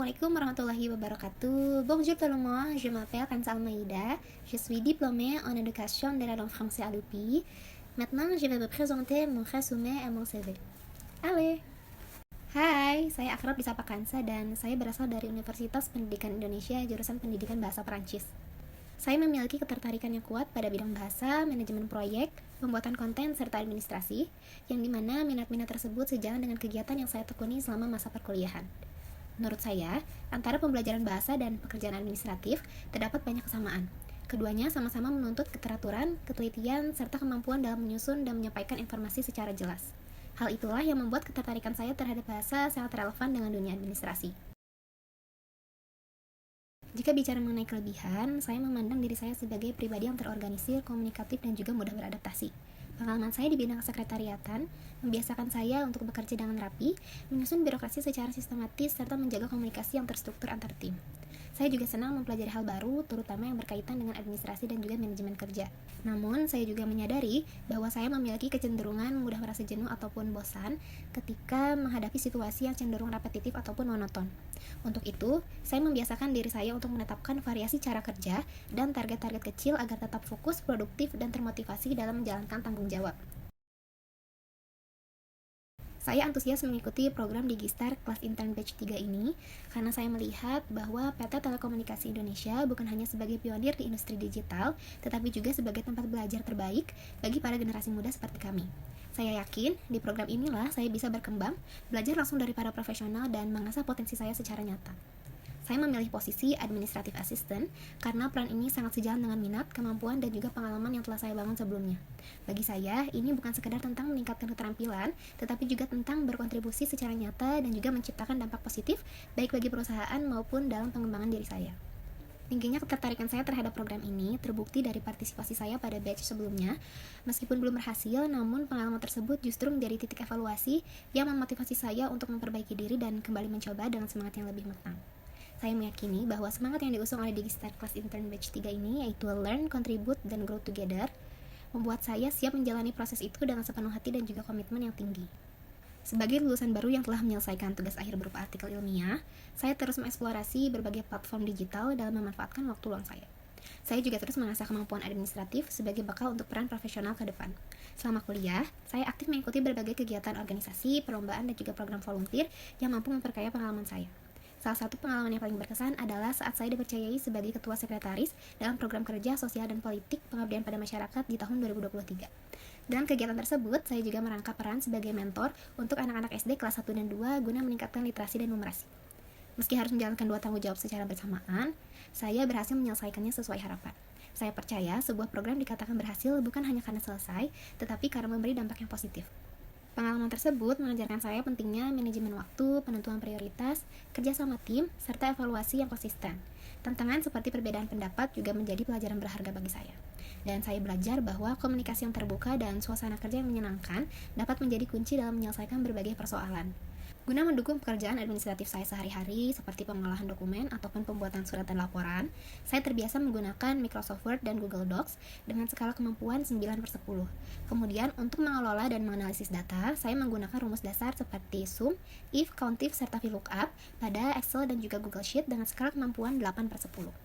Assalamualaikum warahmatullahi wabarakatuh. Bonjour tout le monde, je m'appelle Kansa Almeida. Je suis diplômée en éducation de la langue française à l'UPI. Maintenant, je vais vous présenter mon résumé et mon CV. Allez. Hai, saya akrab disapa Kansa dan saya berasal dari Universitas Pendidikan Indonesia jurusan Pendidikan Bahasa Perancis. Saya memiliki ketertarikan yang kuat pada bidang bahasa, manajemen proyek, pembuatan konten, serta administrasi, yang dimana minat-minat tersebut sejalan dengan kegiatan yang saya tekuni selama masa perkuliahan. Menurut saya, antara pembelajaran bahasa dan pekerjaan administratif terdapat banyak kesamaan. Keduanya sama-sama menuntut keteraturan, ketelitian, serta kemampuan dalam menyusun dan menyampaikan informasi secara jelas. Hal itulah yang membuat ketertarikan saya terhadap bahasa sangat relevan dengan dunia administrasi. Jika bicara mengenai kelebihan, saya memandang diri saya sebagai pribadi yang terorganisir, komunikatif, dan juga mudah beradaptasi. Pengalaman saya di bidang sekretariatan membiasakan saya untuk bekerja dengan rapi, menyusun birokrasi secara sistematis, serta menjaga komunikasi yang terstruktur antar tim. Saya juga senang mempelajari hal baru, terutama yang berkaitan dengan administrasi dan juga manajemen kerja. Namun, saya juga menyadari bahwa saya memiliki kecenderungan mudah merasa jenuh ataupun bosan ketika menghadapi situasi yang cenderung repetitif ataupun monoton. Untuk itu, saya membiasakan diri saya untuk menetapkan variasi cara kerja dan target-target kecil agar tetap fokus, produktif, dan termotivasi dalam menjalankan tanggung jawab. Saya antusias mengikuti program Digistar kelas intern batch 3 ini karena saya melihat bahwa PT Telekomunikasi Indonesia bukan hanya sebagai pionir di industri digital, tetapi juga sebagai tempat belajar terbaik bagi para generasi muda seperti kami. Saya yakin di program inilah saya bisa berkembang, belajar langsung dari para profesional dan mengasah potensi saya secara nyata. Saya memilih posisi Administrative Assistant karena peran ini sangat sejalan dengan minat, kemampuan, dan juga pengalaman yang telah saya bangun sebelumnya. Bagi saya, ini bukan sekedar tentang meningkatkan keterampilan, tetapi juga tentang berkontribusi secara nyata dan juga menciptakan dampak positif, baik bagi perusahaan maupun dalam pengembangan diri saya. Tingginya ketertarikan saya terhadap program ini terbukti dari partisipasi saya pada batch sebelumnya. Meskipun belum berhasil, namun pengalaman tersebut justru menjadi titik evaluasi yang memotivasi saya untuk memperbaiki diri dan kembali mencoba dengan semangat yang lebih matang. Saya meyakini bahwa semangat yang diusung oleh Digistar Class Intern Batch 3 ini, yaitu Learn, Contribute, dan Grow Together, membuat saya siap menjalani proses itu dengan sepenuh hati dan juga komitmen yang tinggi. Sebagai lulusan baru yang telah menyelesaikan tugas akhir berupa artikel ilmiah, saya terus mengeksplorasi berbagai platform digital dalam memanfaatkan waktu luang saya. Saya juga terus mengasah kemampuan administratif sebagai bekal untuk peran profesional ke depan. Selama kuliah, saya aktif mengikuti berbagai kegiatan organisasi, perlombaan, dan juga program volunteer yang mampu memperkaya pengalaman saya. Salah satu pengalaman yang paling berkesan adalah saat saya dipercayai sebagai ketua sekretaris dalam program kerja sosial dan politik pengabdian pada masyarakat di tahun 2023. Dalam kegiatan tersebut, saya juga merangkap peran sebagai mentor untuk anak-anak SD kelas 1 dan 2 guna meningkatkan literasi dan numerasi. Meski harus menjalankan dua tanggung jawab secara bersamaan, saya berhasil menyelesaikannya sesuai harapan. Saya percaya sebuah program dikatakan berhasil bukan hanya karena selesai, tetapi karena memberi dampak yang positif. Pengalaman tersebut mengajarkan saya pentingnya manajemen waktu, penentuan prioritas, kerja sama tim, serta evaluasi yang konsisten. Tantangan seperti perbedaan pendapat juga menjadi pelajaran berharga bagi saya. Dan saya belajar bahwa komunikasi yang terbuka dan suasana kerja yang menyenangkan dapat menjadi kunci dalam menyelesaikan berbagai persoalan. Guna mendukung pekerjaan administratif saya sehari-hari seperti pengolahan dokumen ataupun pembuatan surat dan laporan, saya terbiasa menggunakan Microsoft Word dan Google Docs dengan skala kemampuan 9/10. Kemudian untuk mengelola dan menganalisis data, saya menggunakan rumus dasar seperti sum, if, countif, serta VLOOKUP pada Excel dan juga Google Sheet dengan skala kemampuan 8/10.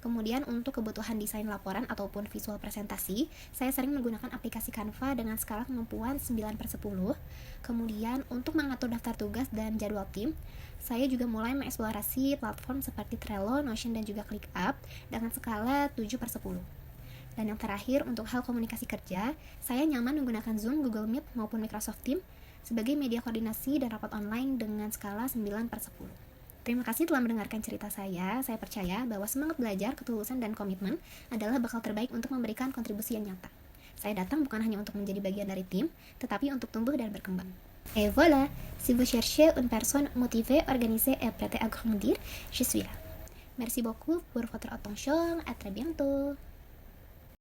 Kemudian untuk kebutuhan desain laporan ataupun visual presentasi, saya sering menggunakan aplikasi Canva dengan skala kemampuan 9/10. Kemudian untuk mengatur daftar tugas dan jadwal tim, saya juga mulai mengeksplorasi platform seperti Trello, Notion, dan juga ClickUp dengan skala 7/10. Dan yang terakhir, untuk hal komunikasi kerja, saya nyaman menggunakan Zoom, Google Meet, maupun Microsoft Teams sebagai media koordinasi dan rapat online dengan skala 9/10. Terima kasih telah mendengarkan cerita saya. Saya percaya bahwa semangat belajar, ketulusan, dan komitmen adalah bakal terbaik untuk memberikan kontribusi yang nyata. Saya datang bukan hanya untuk menjadi bagian dari tim, tetapi untuk tumbuh dan berkembang. Et voilà, si vous cherchez une personne motivée, organisée et prête à grandir, je suis là. Merci beaucoup pour votre attention. À très bientôt.